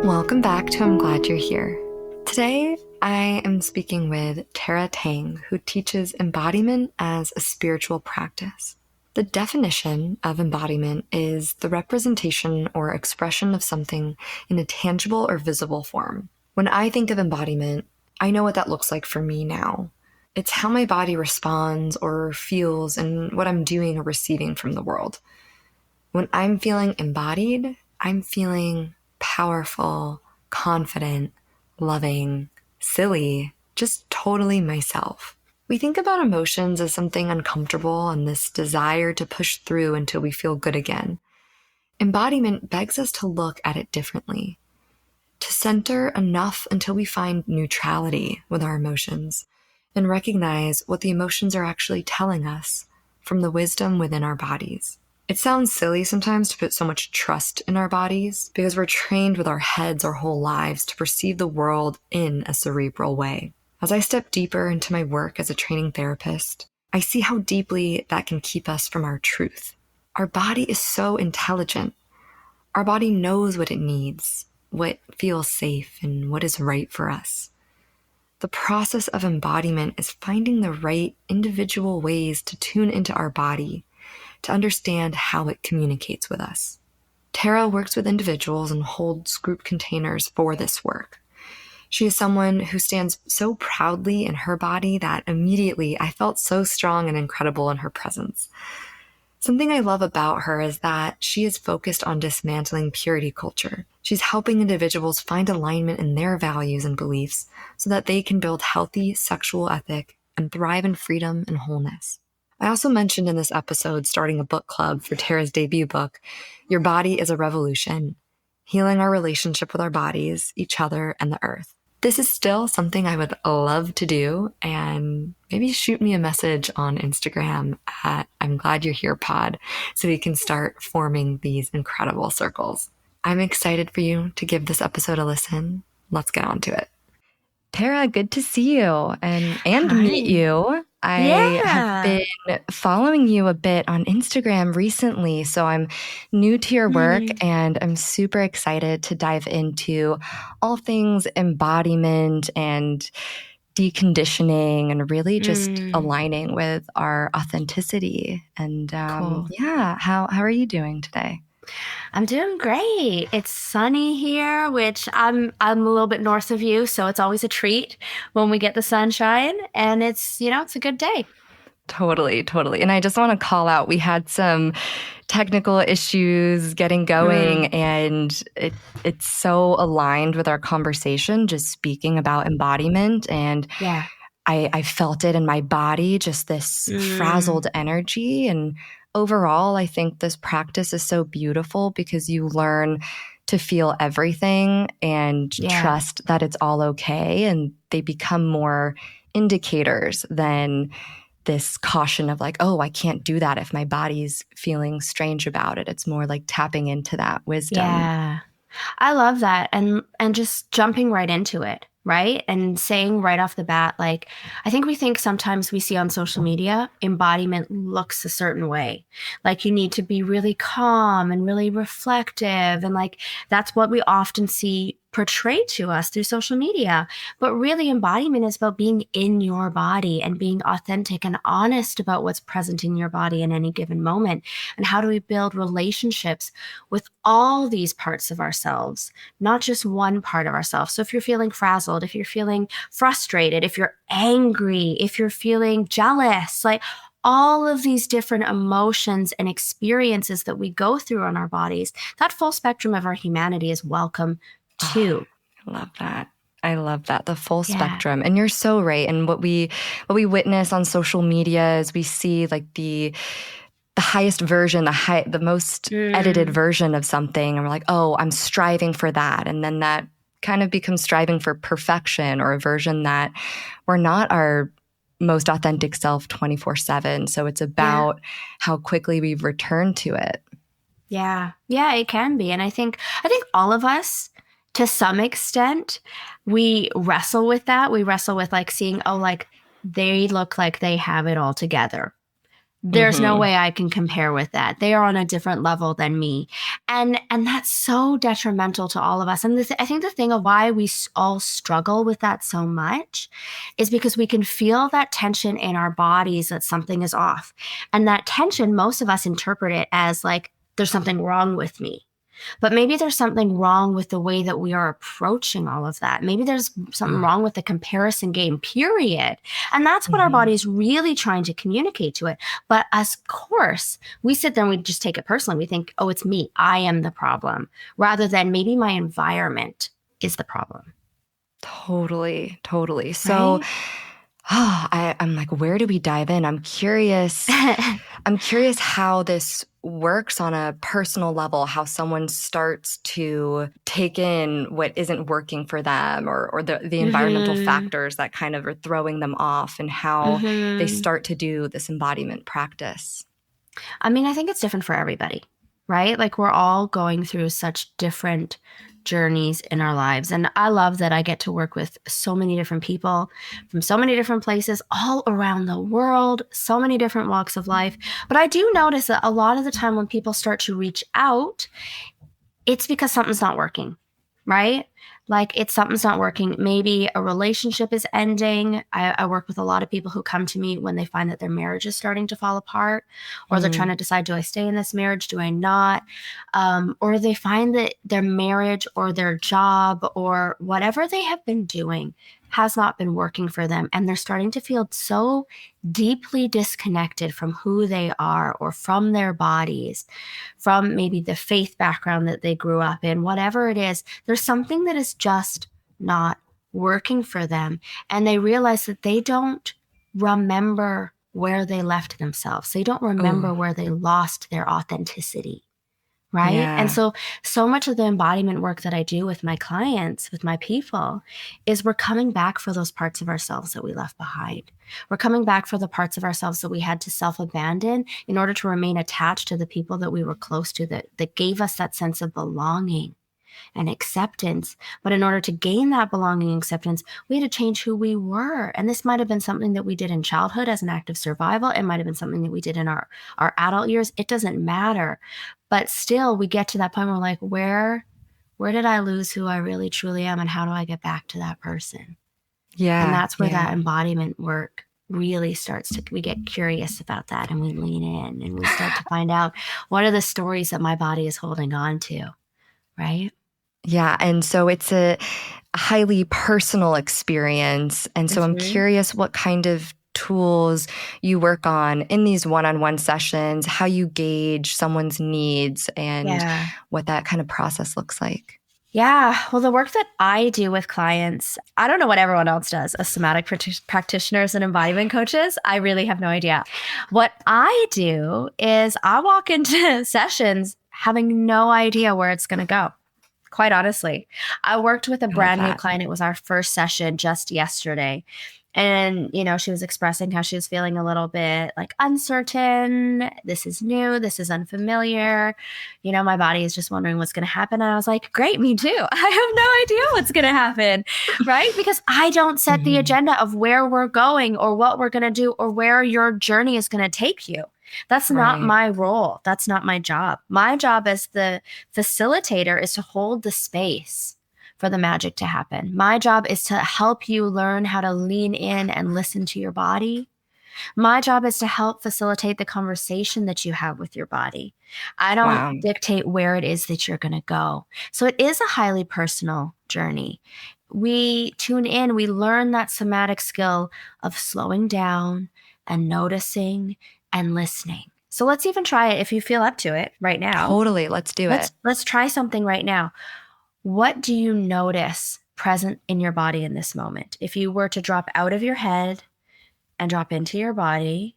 Welcome back to I'm Glad You're Here. Today, I am speaking with Teng, who teaches embodiment as a spiritual practice. The definition of embodiment is the representation or expression of something in a tangible or visible form. When I think of embodiment, I know what that looks like for me now. It's how my body responds or feels and what I'm doing or receiving from the world. When I'm feeling embodied, I'm feeling powerful, confident, loving, silly, just totally myself. We think about emotions as something uncomfortable and this desire to push through until we feel good again. Embodiment begs us to look at it differently, to center enough until we find neutrality with our emotions and recognize what the emotions are actually telling us from the wisdom within our bodies. It sounds silly sometimes to put so much trust in our bodies because we're trained with our heads our whole lives to perceive the world in a cerebral way. As I step deeper into my work as a training therapist, I see how deeply that can keep us from our truth. Our body is so intelligent. Our body knows what it needs, what feels safe, and what is right for us. The process of embodiment is finding the right individual ways to tune into our body, to understand how it communicates with us. Tara works with individuals and holds group containers for this work. She is someone who stands so proudly in her body that immediately I felt so strong and incredible in her presence. Something I love about her is that she is focused on dismantling purity culture. She's helping individuals find alignment in their values and beliefs so that they can build healthy sexual ethic and thrive in freedom and wholeness. I also mentioned in this episode starting a book club for Tara's debut book, Your Body is a Revolution, healing our relationship with our bodies, each other, and the earth. This is still something I would love to do, and maybe shoot me a message on Instagram at I'm Glad You're Here pod so we can start forming these incredible circles. I'm excited for you to give this episode a listen. Let's get on to it. Tara, good to see you and meet you. I have been following you a bit on Instagram recently, so I'm new to your work and I'm super excited to dive into all things embodiment and deconditioning and really just aligning with our authenticity. And Cool. how are you doing today? I'm doing great. It's sunny here, which I'm a little bit north of you, so it's always a treat when we get the sunshine, and it's a good day. Totally. And I just want to call out, we had some technical issues getting going, and it's so aligned with our conversation, just speaking about embodiment. And I felt it in my body, just this frazzled energy. And overall, I think this practice is so beautiful because you learn to feel everything and trust that it's all okay. And they become more indicators than this caution of like, oh, I can't do that if my body's feeling strange about it. It's more like tapping into that wisdom. Yeah, I love that. And just jumping right into it, right? And saying right off the bat, like, I think we think sometimes we see on social media, embodiment looks a certain way. Like you need to be really calm and really reflective. And like, that's what we often see portrayed to us through social media. But really, embodiment is about being in your body and being authentic and honest about what's present in your body in any given moment. And how do we build relationships with all these parts of ourselves, not just one part of ourselves. So if you're feeling frazzled, if you're feeling frustrated, if you're angry, if you're feeling jealous, like all of these different emotions and experiences that we go through on our bodies, that full spectrum of our humanity is welcome too. I love that. The full spectrum. And you're so right. And what we witness on social media is we see like the highest version, the most edited version of something. And we're like, oh, I'm striving for that. And then that kind of becomes striving for perfection or a version that we're not our most authentic self 24/7. So it's about how quickly we return to it. Yeah, it can be. And I think all of us, to some extent, we wrestle with that. We wrestle with like seeing, oh, like they look like they have it all together. There's no Mm-hmm. way I can compare with that. They are on a different level than me. And that's so detrimental to all of us. And I think the thing of why we all struggle with that so much is because we can feel that tension in our bodies that something is off. And that tension, most of us interpret it as like, there's something wrong with me. But maybe there's something wrong with the way that we are approaching all of that. Maybe there's something wrong with the comparison game, period. And that's what our Mm-hmm. body's really trying to communicate to it. But of course, we sit there and we just take it personally. We think, oh, it's me. I am the problem, rather than maybe my environment is the problem. Totally, totally. So, Right? I'm like, where do we dive in? I'm curious. I'm curious how this works on a personal level, how someone starts to take in what isn't working for them or the environmental Mm-hmm. factors that kind of are throwing them off and how they Mm-hmm. start to do this embodiment practice. I mean, I think it's different for everybody, right? Like we're all going through such different journeys in our lives. And I love that I get to work with so many different people from so many different places all around the world, so many different walks of life. But I do notice that a lot of the time when people start to reach out, it's because something's not working, right? Like it's something's not working. Maybe a relationship is ending. I work with a lot of people who come to me when they find that their marriage is starting to fall apart, or they're trying Mm, to decide, do I stay in this marriage? Do I not? Or they find that their marriage or their job or whatever they have been doing has not been working for them. And they're starting to feel so deeply disconnected from who they are or from their bodies, from maybe the faith background that they grew up in, whatever it is, there's something that is just not working for them. And they realize that they don't remember where they left themselves. They don't remember oh, where they lost their authenticity. Right. And yeah. so much of the embodiment work that I do with my clients, with my people, is we're coming back for those parts of ourselves that we left behind. We're coming back for the parts of ourselves that we had to self abandon in order to remain attached to the people that we were close to, that gave us that sense of belonging and acceptance. But in order to gain that belonging and acceptance, we had to change who we were. And this might have been something that we did in childhood as an act of survival. It might have been something that we did in our adult years. It doesn't matter. But still, we get to that point where we're like, where did I lose who I really truly am? And how do I get back to that person? And Yeah. that's where that Yeah. embodiment work really starts to, we get curious about that and we lean in and we start to find out what are the stories that my body is holding on to, right? Yeah. And so it's a highly personal experience. And so I'm Mm-hmm. curious what kind of tools you work on in these one-on-one sessions, how you gauge someone's needs, and Yeah. what that kind of process looks like. Yeah. Well, the work that I do with clients, I don't know what everyone else does as somatic practitioners and embodiment coaches. I really have no idea. What I do is I walk into sessions having no idea where it's going to go. Quite honestly, I worked with a I love brand new that. client. It was our first session just yesterday. And, she was expressing how she was feeling a little bit like uncertain. This is new. This is unfamiliar. My body is just wondering what's going to happen. And I was like, great, me too. I have no idea what's going to happen. Right. Because I don't set the Mhm. agenda of where we're going or what we're going to do or where your journey is going to take you. That's not Right. my role. That's not my job. My job as the facilitator is to hold the space for the magic to happen. My job is to help you learn how to lean in and listen to your body. My job is to help facilitate the conversation that you have with your body. I don't Wow. dictate where it is that you're going to go. So it is a highly personal journey. We tune in, we learn that somatic skill of slowing down and noticing and listening. So let's even try it if you feel up to it right now. Totally. Let's do it. Let's try something right now. What do you notice present in your body in this moment? If you were to drop out of your head and drop into your body,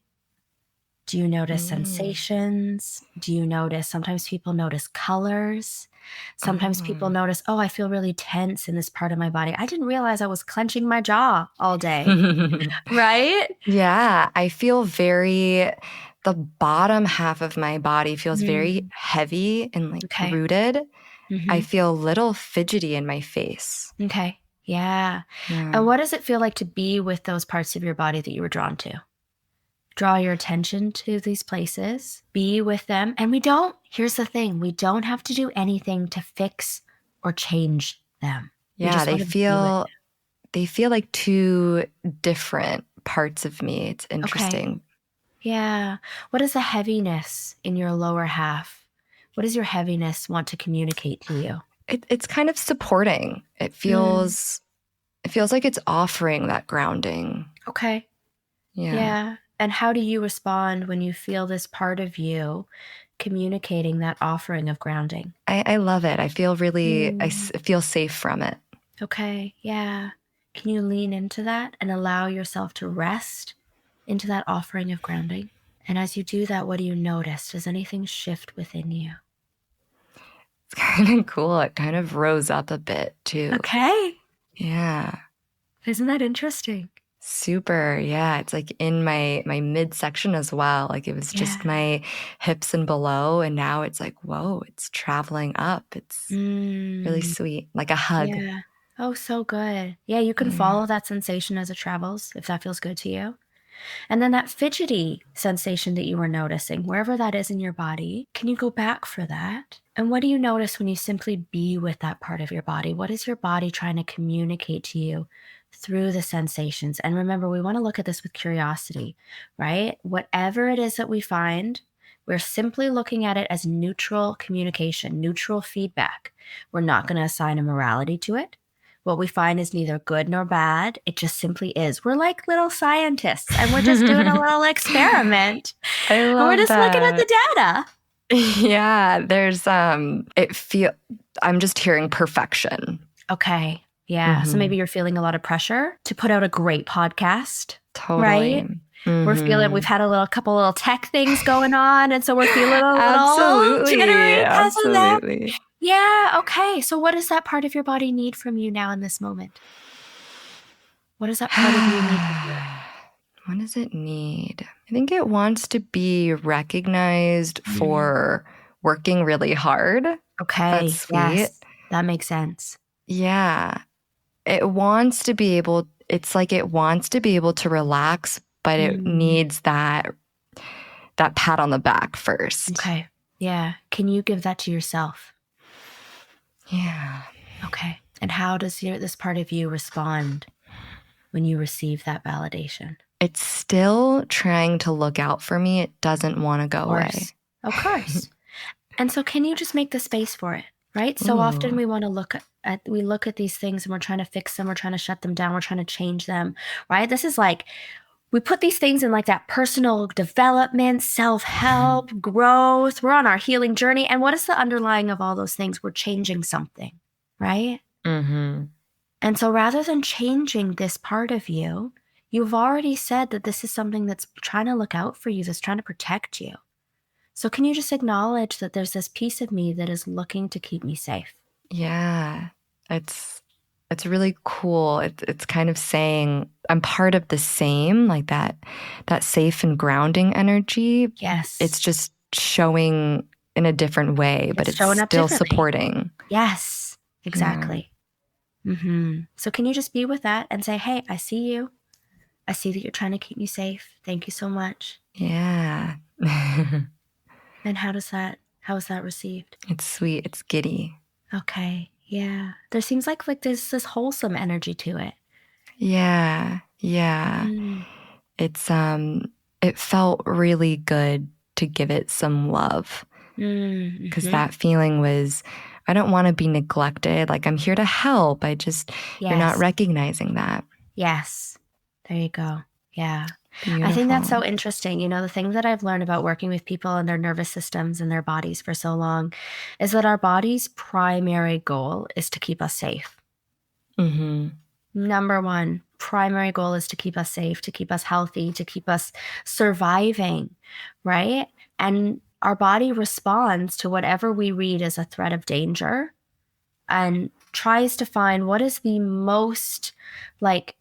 do you notice Mm. sensations? Do you notice, sometimes people notice colors. Sometimes people Oh. notice, oh, I feel really tense in this part of my body. I didn't realize I was clenching my jaw all day, right? Yeah, I feel the bottom half of my body feels very Mm, heavy and like okay. rooted. I Hmm. feel a little fidgety in my face. Okay. Yeah. Yeah. And what does it feel like to be with those parts of your body that you were drawn to? Draw your attention to these places, be with them. And here's the thing, we don't have to do anything to fix or change them. We Yeah, just want to be with them. they feel like two different parts of me. It's Okay. interesting. Yeah. What is the heaviness in your lower half? What does your heaviness want to communicate to you? It's kind of supporting. Mm, It feels like it's offering that grounding. okay. Yeah. Yeah. And how do you respond when you feel this part of you communicating that offering of grounding? I love it. I feel Mm, feel safe from it. okay. Yeah. Can you lean into that and allow yourself to rest into that offering of grounding? And as you do that, what do you notice? Does anything shift within you? It's kind of cool. It kind of rose up a bit too. Okay. Yeah. Isn't that interesting? Super. Yeah. It's like in my midsection as well. Like it was Yeah. just my hips and below. And now it's like, whoa, it's traveling up. It's really Mm, sweet. Like a hug. yeah. Oh, so good. Yeah, you can Yeah. follow that sensation as it travels if that feels good to you. And then that fidgety sensation that you were noticing, wherever that is in your body, can you go back for that? And what do you notice when you simply be with that part of your body? What is your body trying to communicate to you through the sensations? And remember, we want to look at this with curiosity, right? Whatever it is that we find, we're simply looking at it as neutral communication, neutral feedback. We're not going to assign a morality to it. What we find is neither good nor bad. It just simply is. We're like little scientists and we're just doing a little experiment I and we're love just looking at that. the data. Yeah, there's I'm just hearing perfection. Okay. Yeah. So Hmm. maybe you're feeling a lot of pressure to put out a great podcast, Totally. right? We've Hmm. had couple little tech things going on. And so we're feeling a little Absolutely. jittery because of that. Absolutely. Yeah. Okay. So what does that part of your body need from you now in this moment? What does that part of you need to do? What does it need? I think it wants to be recognized Mm. for working really hard. That's Okay. sweet. Yes. That makes sense. Yeah. It's like it wants to be able to relax, but it Mm. needs that pat on the back first. Okay. Yeah. Can you give that to yourself? Yeah. Okay. And how does this part of you respond when you receive that validation? It's still trying to look out for me. It doesn't want to go Of away. course. Of course. And so can you just make the space for it? Right? So often Ooh. we want to look at these things and we're trying to fix them, we're trying to shut them down, we're trying to change them, right? This is like we put these things in like that personal development, self-help, growth. We're on our healing journey. And what is the underlying of all those things? We're changing something, right? Mm-hmm. And so rather than changing this part of you, you've already said that this is something that's trying to look out for you, that's trying to protect you. So can you just acknowledge that there's this piece of me that is looking to keep me safe? Yeah. It's it's really cool. It's kind of saying I'm part of the same, like that safe and grounding energy. It's Yes. just showing in a different way, but It's it's showing up still differently. supporting. Yes, Yeah. exactly. So can you just be with that and say, hey, I see you. I see that you're trying to keep me safe. Thank you so much. Yeah. And how is that received? It's sweet. It's giddy. Okay. Yeah. There seems like there's this wholesome energy to it. Yeah. Yeah. Mm. It felt really good to give it some love because Mm-hmm. that feeling was, I don't want to be neglected. Like I'm here to help. You're not Yes. recognizing that. Yes. There you go. Yeah. I think that's Beautiful. so interesting. The thing that I've learned about working with people and their nervous systems and their bodies for so long is that our body's primary goal is to keep us safe. Mm-hmm. Number one, primary goal is to keep us safe, to keep us healthy, to keep us surviving, right? And our body responds to whatever we read as a threat of danger and tries to find what is the most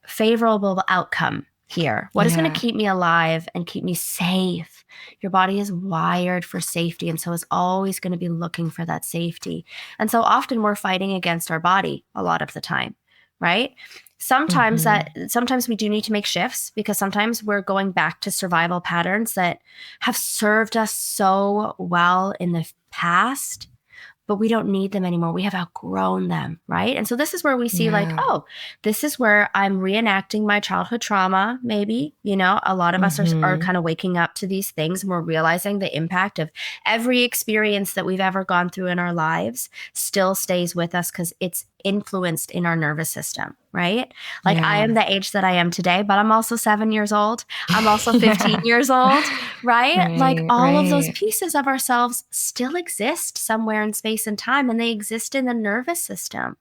favorable outcome here. What is going to Yeah. keep me alive and keep me safe? Your body is wired for safety. And so it's always going to be looking for that safety. And so often we're fighting against our body a lot of the time, right? Sometimes we do need to make shifts because sometimes we're going back to survival patterns that have served us so well in the past, but we don't need them anymore. We have outgrown them, right? And so this is where we see like, Yeah. oh, this is where I'm reenacting my childhood trauma, maybe. A lot of us are kind of waking up to these things and we're realizing the impact of every experience that we've ever gone through in our lives still stays with us because it's influenced in our nervous system, right? Like I Yeah. am the age that I am today, but I'm also 7 years old. I'm also 15 years old, right? Like all of those Right. pieces of ourselves still exist somewhere in space and time, and they exist in the nervous system,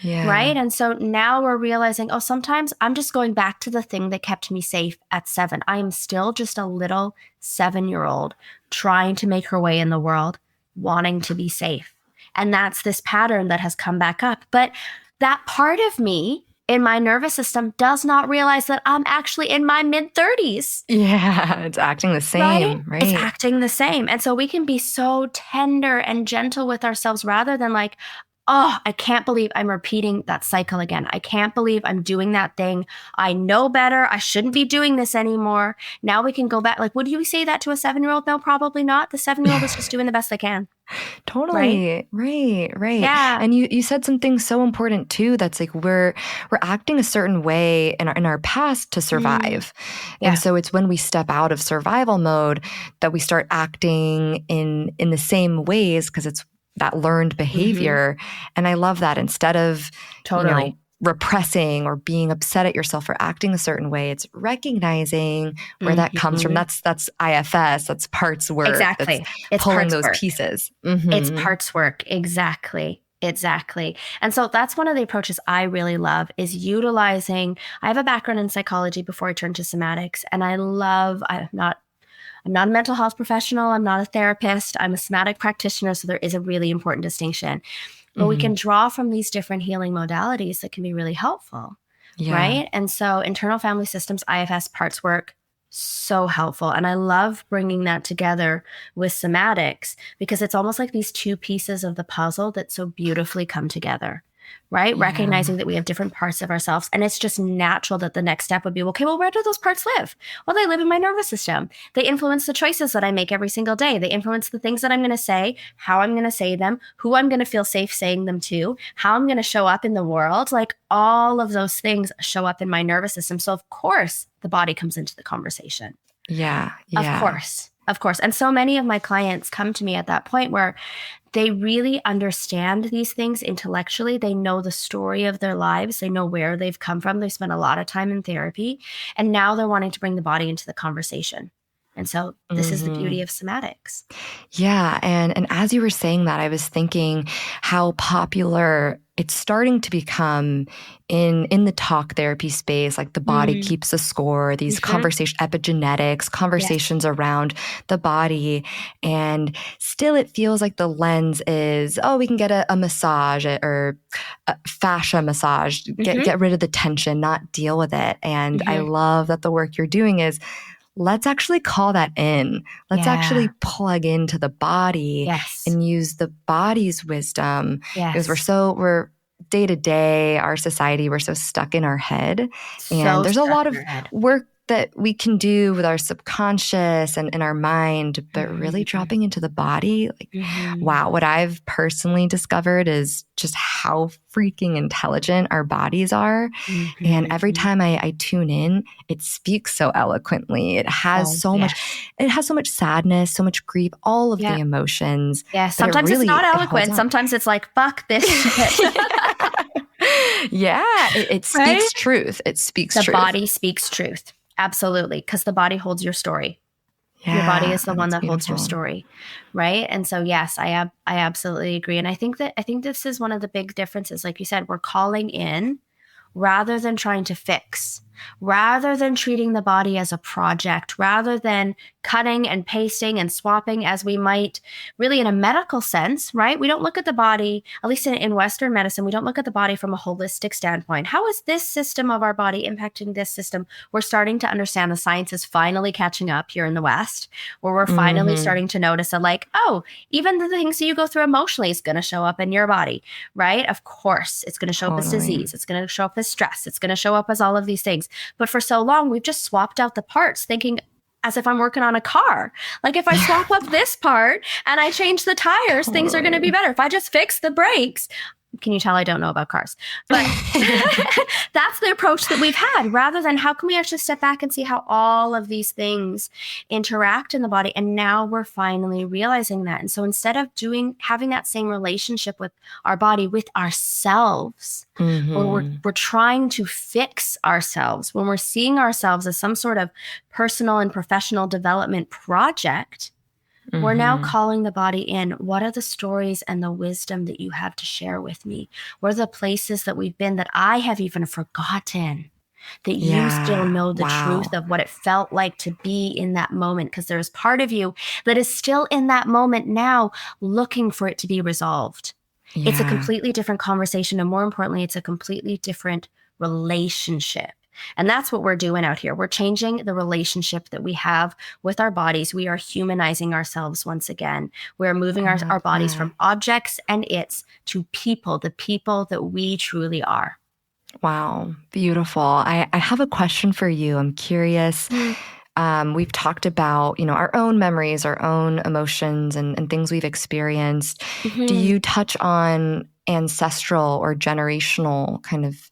Yeah. right? And so now we're realizing, oh, sometimes I'm just going back to the thing that kept me safe at 7. I am still just a little 7-year-old trying to make her way in the world, wanting to be safe. And that's this pattern that has come back up. But that part of me in my nervous system does not realize that I'm actually in my mid 30s. Yeah. It's acting the Right? same, It's right? acting the same. And so we can be so tender and gentle with ourselves rather than like, oh, I can't believe I'm repeating that cycle again. I can't believe I'm doing that thing. I know better. I shouldn't be doing this anymore. Now we can go back. Like, would you say that to a 7-year-old? No, probably not. The 7-year-old is just doing the best they can. Right? Totally. Right, right. Yeah. And you said something so important too, that's like we're acting a certain way in our past to survive. Yeah. And so it's when we step out of survival mode that we start acting in the same ways because it's that learned behavior. And I love that instead of, Totally. repressing or being upset at yourself for acting a certain way, it's recognizing where that comes from. That's IFS, that's parts work. Exactly. That's It's pulling parts those work. pieces. It's parts work. Exactly. Exactly. And so that's one of the approaches I really love is utilizing. I have a background in psychology before I turned to somatics. And I'm not a mental health professional. I'm not a therapist. I'm a somatic practitioner. So there is a really important distinction. But we can draw from these different healing modalities that can be really helpful. Yeah. Right. And so internal family systems, IFS, parts work, so helpful. And I love bringing that together with somatics because it's almost like these two pieces of the puzzle that so beautifully come together, right? Yeah. Recognizing that we have different parts of ourselves. And it's just natural that the next step would be, okay, well, where do those parts live? Well, they live in my nervous system. They influence the choices that I make every single day. They influence the things that I'm going to say, how I'm going to say them, who I'm going to feel safe saying them to, how I'm going to show up in the world. Like all of those things show up in my nervous system. So of course, the body comes into the conversation. Yeah. Of course. Of course. And so many of my clients come to me at that point where they really understand these things intellectually. They know the story of their lives. They know where they've come from. They've spent a lot of time in therapy. And now they're wanting to bring the body into the conversation. And so this is the beauty of somatics. Yeah. And as you were saying that, I was thinking how popular it's starting to become in the talk therapy space, like the body keeps a score, these conversation epigenetics, conversations around the body. And still it feels like the lens is, oh, we can get a massage or a fascia massage, get rid of the tension, not deal with it. And I love that the work you're doing is, let's actually call that in. Let's actually plug into the body and use the body's wisdom because we're day to day, our society, we're so stuck in our head. And there's a lot of work that we can do with our subconscious and in our mind, but really dropping into the body, like, wow, what I've personally discovered is just how freaking intelligent our bodies are. And every time I tune in, it speaks so eloquently. It has so much sadness, so much grief, all of the emotions. Yeah, sometimes it's not eloquent. Sometimes it's like, fuck this shit. It speaks truth. It speaks truth. The body speaks truth. Absolutely. Because the body holds your story. Yeah, your body is the one that beautiful. holds your story. Right. And so, yes, I absolutely agree. And I think this is one of the big differences. Like you said, we're calling in rather than trying to fix. rather than treating the body as a project, rather than cutting and pasting and swapping as we might really in a medical sense, right? We don't look at the body, at least in Western medicine, we don't look at the body from a holistic standpoint. How is this system of our body impacting this system? We're starting to understand the science is finally catching up here in the West, where we're finally starting to notice that like, oh, even the things that you go through emotionally is going to show up in your body, right? Of course, it's going to show up as disease. It's going to show up as stress. It's going to show up as all of these things. But for so long, we've just swapped out the parts thinking as if I'm working on a car. Like if I swap up this part and I change the tires, things are going to be better. If I just fix the brakes, can you tell I don't know about cars? But that's the approach that we've had, rather than how can we actually step back and see how all of these things interact in the body. And now we're finally realizing that. And so instead of having that same relationship with our body, with ourselves, where we're trying to fix ourselves, when we're seeing ourselves as some sort of personal and professional development project, we're now calling the body in. What are the stories and the wisdom that you have to share with me? What are the places that we've been that I have even forgotten, that you still know the truth of what it felt like to be in that moment? Because there's part of you that is still in that moment now looking for it to be resolved. Yeah. It's a completely different conversation. And more importantly, it's a completely different relationship. And that's what we're doing out here. We're changing the relationship that we have with our bodies. We are humanizing ourselves once again. We're moving our bodies from objects and its to people, the people that we truly are. Wow. Beautiful. I have a question for you. I'm curious. We've talked about, our own memories, our own emotions and things we've experienced. Do you touch on ancestral or generational kind of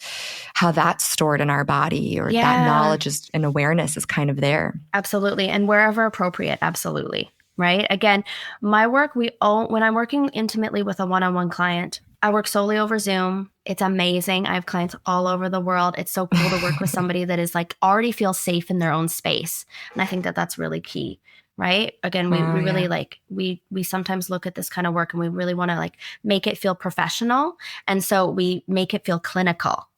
how that's stored in our body, or that knowledge and awareness is kind of there? Absolutely. And wherever appropriate, absolutely. Right? Again, my work, when I'm working intimately with a one-on-one client, I work solely over Zoom. It's amazing. I have clients all over the world. It's so cool to work with somebody that is like already feels safe in their own space. And I think that that's really key. Right? Again, we really we sometimes look at this kind of work and we really want to like make it feel professional. And so we make it feel clinical.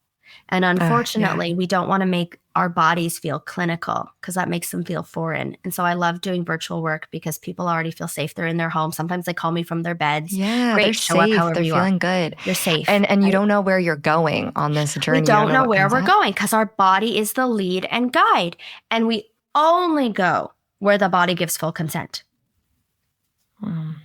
And unfortunately, we don't want to make our bodies feel clinical because that makes them feel foreign. And so I love doing virtual work because people already feel safe. They're in their home. Sometimes they call me from their beds. Yeah, great. They're Show safe. Up however they're you feeling are. good. You're safe. And you don't know where you're going on this journey. We don't know where we're going because our body is the lead and guide. And we only go where the body gives full consent.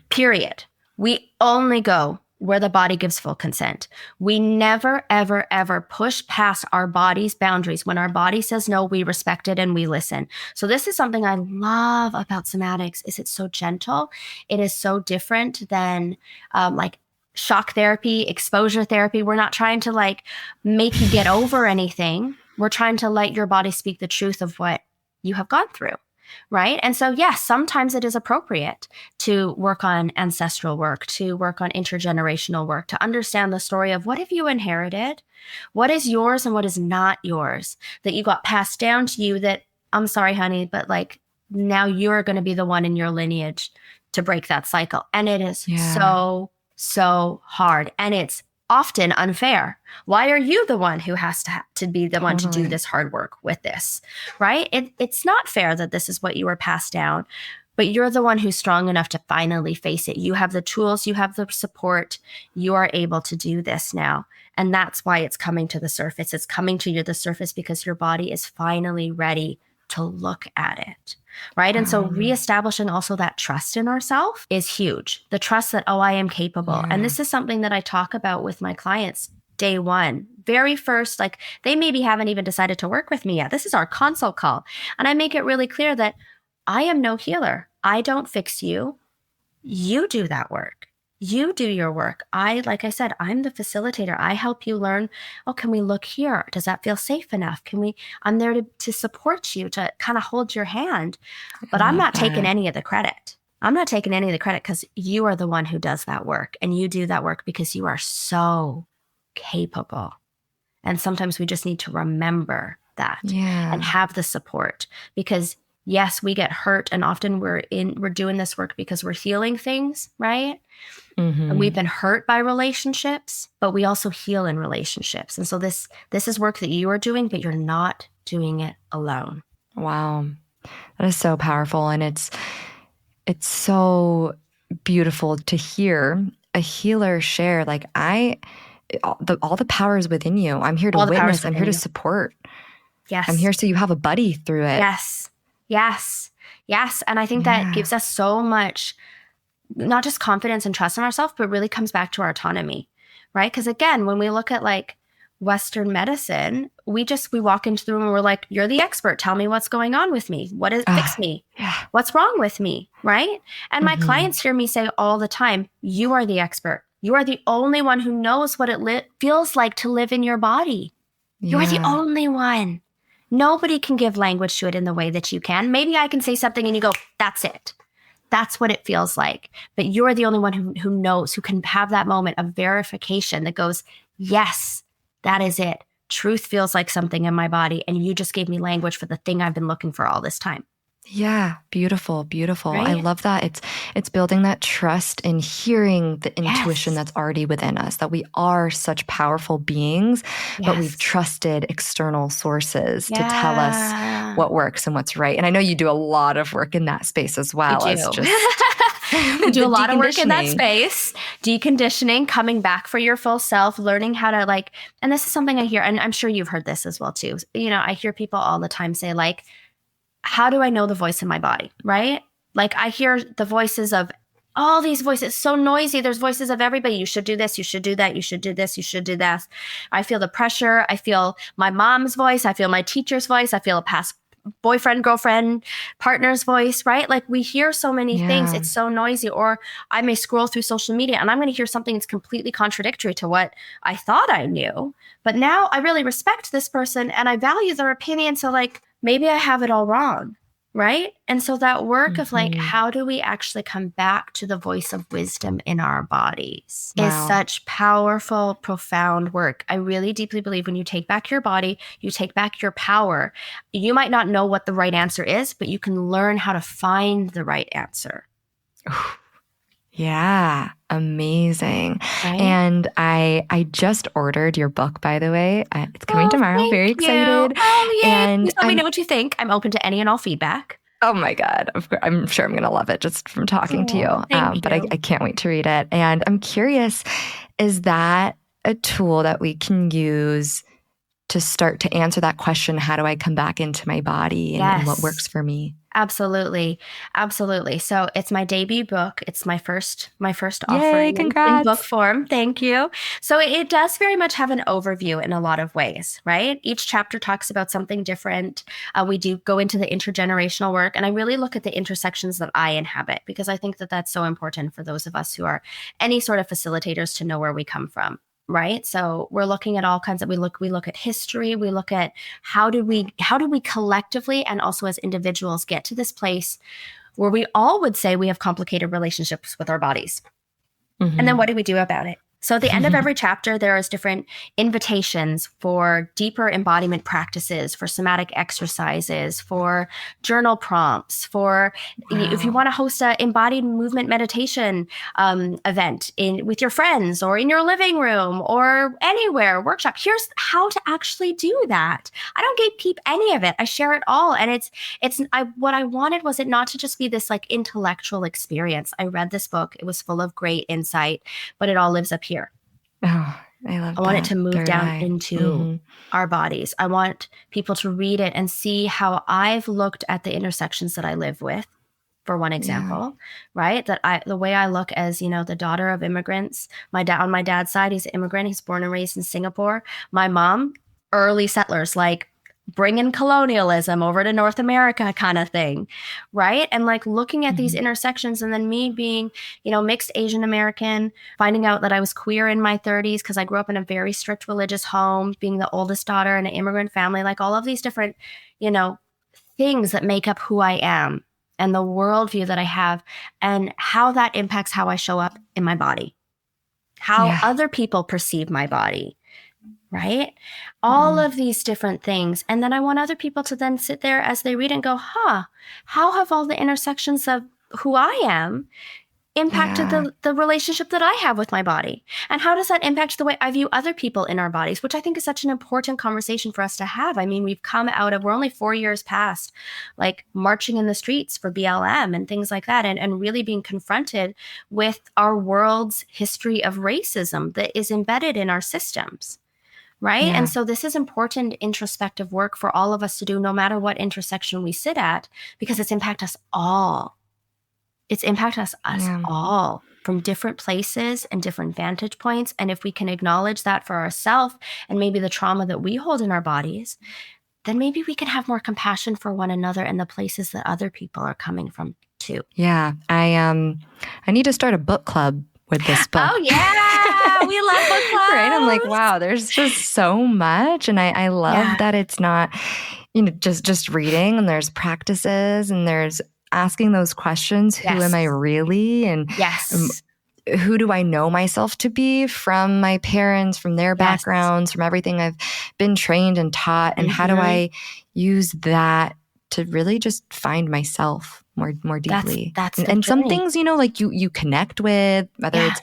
Period. We only go where the body gives full consent. We never, ever, ever push past our body's boundaries. When our body says no, we respect it and we listen. So this is something I love about somatics, is it's so gentle. It is so different than like shock therapy, exposure therapy. We're not trying to like make you get over anything. We're trying to let your body speak the truth of what you have gone through. Right? And so, yes, sometimes it is appropriate to work on ancestral work, to work on intergenerational work, to understand the story of what have you inherited, what is yours and what is not yours, that you got passed down to you that, I'm sorry, honey, but like now you're going to be the one in your lineage to break that cycle. And it is so hard. And it's often unfair. Why are you the one who has to be the one to do this hard work with this, right? It's not fair that this is what you were passed down, but you're the one who's strong enough to finally face it. You have the tools, you have the support, you are able to do this now. And that's why it's coming to the surface. It's coming to the surface because your body is finally ready to look at it, right? And so reestablishing also that trust in ourselves is huge. The trust that, I am capable. Yeah. And this is something that I talk about with my clients day one. Very first, like they maybe haven't even decided to work with me yet. This is our consult call. And I make it really clear that I am no healer. I don't fix you. You do that work. You do your work. Like I said, I'm the facilitator. I help you learn, can we look here? Does that feel safe enough? I'm there to support you, to kind of hold your hand, but I'm not taking any of the credit. I'm not taking any of the credit because you are the one who does that work, and you do that work because you are so capable. And sometimes we just need to remember that and have the support, because yes, we get hurt, and often we're doing this work because we're healing things, right? And we've been hurt by relationships, but we also heal in relationships. And so this is work that you are doing, but you're not doing it alone. Wow. That is so powerful. And it's so beautiful to hear a healer share, like, all the power is within you. I'm here to All the powers witness. I'm within here to you. support. Yes. I'm here so you have a buddy through it. Yes. Yes. Yes. And I think that gives us so much, not just confidence and trust in ourselves, but really comes back to our autonomy, right? Because again, when we look at like Western medicine, we walk into the room and we're like, you're the expert. Tell me what's going on with me. Fix me? Yeah. What's wrong with me? Right? And my clients hear me say all the time, you are the expert. You are the only one who knows what it feels like to live in your body. You're the only one. Nobody can give language to it in the way that you can. Maybe I can say something and you go, that's it. That's what it feels like. But you're the only one who knows, who can have that moment of verification that goes, yes, that is it. Truth feels like something in my body. And you just gave me language for the thing I've been looking for all this time. Yeah. Beautiful. Beautiful. Right? I love that. It's building that trust in hearing the intuition that's already within us, that we are such powerful beings, but we've trusted external sources to tell us what works and what's right. And I know you do a lot of work in that space as well. As just we do a lot of work in that space. Deconditioning, coming back for your full self, learning how to like, and this is something I hear, and I'm sure you've heard this as well too. You know, I hear people all the time say like, how do I know the voice in my body, right? Like I hear the voices of all these voices, so noisy. There's voices of everybody. You should do this. You should do that. You should do this. You should do that. I feel the pressure. I feel my mom's voice. I feel my teacher's voice. I feel a past boyfriend, girlfriend, partner's voice, right? Like we hear so many things. It's so noisy. Or I may scroll through social media and I'm going to hear something that's completely contradictory to what I thought I knew. But now I really respect this person and I value their opinion. So like, maybe I have it all wrong, right? And so that work of like, how do we actually come back to the voice of wisdom in our bodies is such powerful, profound work. I really deeply believe when you take back your body, you take back your power. You might not know what the right answer is, but you can learn how to find the right answer. Yeah, amazing. Right? And I just ordered your book, by the way. It's coming tomorrow. Very excited. Oh, yeah. And let me know what you think. I'm open to any and all feedback. Oh my God. I'm sure I'm going to love it just from talking to you. But I can't wait to read it. And I'm curious, is that a tool that we can use to start to answer that question? How do I come back into my body and what works for me? Absolutely. Absolutely. So it's my debut book. It's my first offering. Yay, congrats. In book form. Thank you. So it does very much have an overview in a lot of ways, right? Each chapter talks about something different. We do go into the intergenerational work, and I really look at the intersections that I inhabit because I think that that's so important for those of us who are any sort of facilitators to know where we come from. Right. So we're looking at all kinds of, we look at history. We look at how do we collectively and also as individuals get to this place where we all would say we have complicated relationships with our bodies. And then what do we do about it? So at the end of every chapter, there is different invitations for deeper embodiment practices, for somatic exercises, for journal prompts, for if you want to host an embodied movement meditation event with your friends or in your living room or anywhere, workshop. Here's how to actually do that. I don't gatekeep any of it. I share it all. And what I wanted was it not to just be this like intellectual experience. I read this book. It was full of great insight, but it all lives up here. Oh, I love that. I want it to move down into our bodies. I want people to read it and see how I've looked at the intersections that I live with, for one example, right? The way I look as, the daughter of immigrants, on my dad's side, he's an immigrant. He's born and raised in Singapore. My mom, early settlers, like bringing colonialism over to North America kind of thing, right? And like looking at these intersections, and then me being, mixed Asian American, finding out that I was queer in my 30s because I grew up in a very strict religious home, being the oldest daughter in an immigrant family, like all of these different, things that make up who I am and the worldview that I have and how that impacts how I show up in my body, how other people perceive my body. Right? All of these different things. And then I want other people to then sit there as they read and go, how have all the intersections of who I am impacted the relationship that I have with my body? And how does that impact the way I view other people in our bodies, which I think is such an important conversation for us to have. I mean, we're only 4 years past like marching in the streets for BLM and things like that, and really being confronted with our world's history of racism that is embedded in our systems. Right. Yeah. And so this is important introspective work for all of us to do, no matter what intersection we sit at, because it's impact us all. It's impact us all from different places and different vantage points. And if we can acknowledge that for ourselves and maybe the trauma that we hold in our bodies, then maybe we can have more compassion for one another and the places that other people are coming from too. Yeah. I need to start a book club with this book. Oh yeah. We love book clubs. Right. I'm like, wow, there's just so much. And I love that it's not, just reading, and there's practices, and there's asking those questions. Who am I really? And who do I know myself to be from my parents, from their backgrounds, from everything I've been trained and taught? And how do I use that to really just find myself more deeply? And some things, like you connect with, whether it's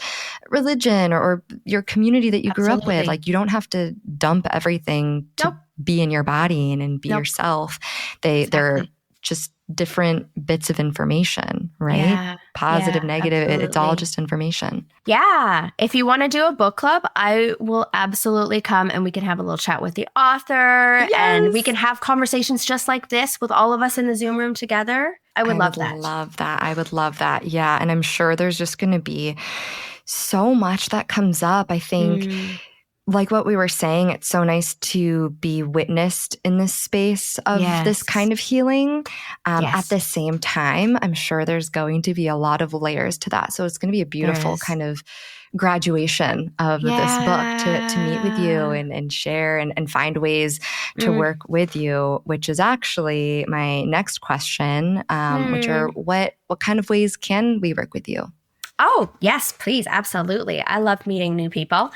religion or your community that you grew up with, like you don't have to dump everything to be in your body and be yourself. They're just different bits of information, right? Yeah. Positive, negative, it's all just information. Yeah. If you want to do a book club, I will absolutely come, and we can have a little chat with the author, and we can have conversations just like this with all of us in the Zoom room together. I would love that. I would love that. Yeah. And I'm sure there's just going to be so much that comes up. I think like what we were saying, it's so nice to be witnessed in this space of this kind of healing. At the same time, I'm sure there's going to be a lot of layers to that. So it's going to be a beautiful kind of graduation of this book to meet with you and share and find ways to work with you, which is actually my next question, which are what kind of ways can we work with you? Oh, yes, please. Absolutely. I love meeting new people.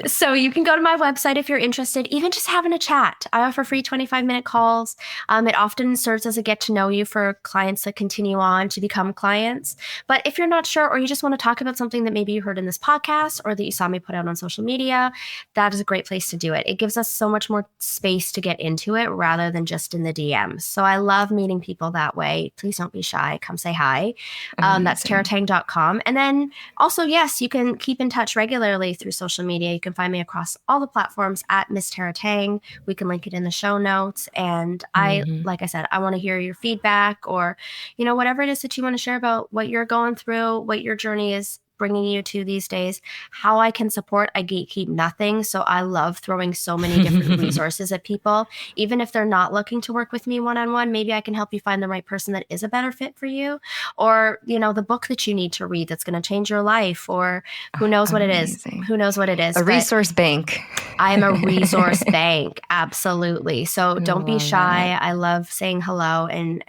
So you can go to my website if you're interested, even just having a chat. I offer free 25-minute calls. It often serves as a get to know you for clients that continue on to become clients. But if you're not sure, or you just want to talk about something that maybe you heard in this podcast or that you saw me put out on social media, that is a great place to do it. It gives us so much more space to get into it rather than just in the DMs. So I love meeting people that way. Please don't be shy. Come say hi. That's terateng.com. And then also, yes, you can keep in touch regularly through social media. You can find me across all the platforms at Miss Tara Teng. We can link it in the show notes. And like I said, I want to hear your feedback, or, whatever it is that you want to share about what you're going through, what your journey is bringing you to these days, how I can support. I gatekeep nothing. So I love throwing so many different resources at people. Even if they're not looking to work with me one-on-one, maybe I can help you find the right person that is a better fit for you, or, the book that you need to read that's going to change your life, or who knows what it is. Who knows what it is. A resource bank. I am a resource bank. Absolutely. So don't be shy. I love saying hello, and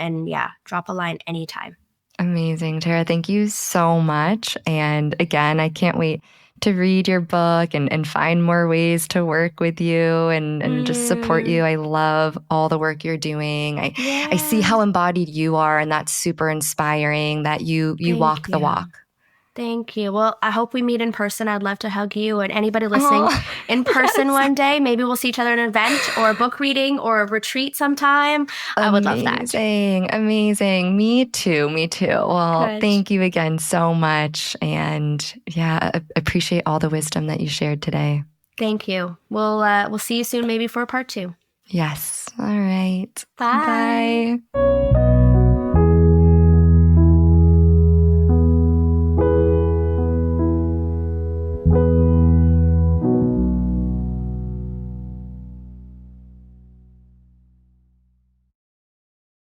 drop a line anytime. Amazing, Tara. Thank you so much. And again, I can't wait to read your book and find more ways to work with you and just support you. I love all the work you're doing. I see how embodied you are, and that's super inspiring that you walk the walk. Thank you. Well, I hope we meet in person. I'd love to hug you, and anybody listening in person one day. Maybe we'll see each other at an event or a book reading or a retreat sometime. I would love that. Amazing. Me too. Well, thank you again so much. And appreciate all the wisdom that you shared today. Thank you. We'll see you soon, maybe for a part 2. Yes. All right. Bye. Bye.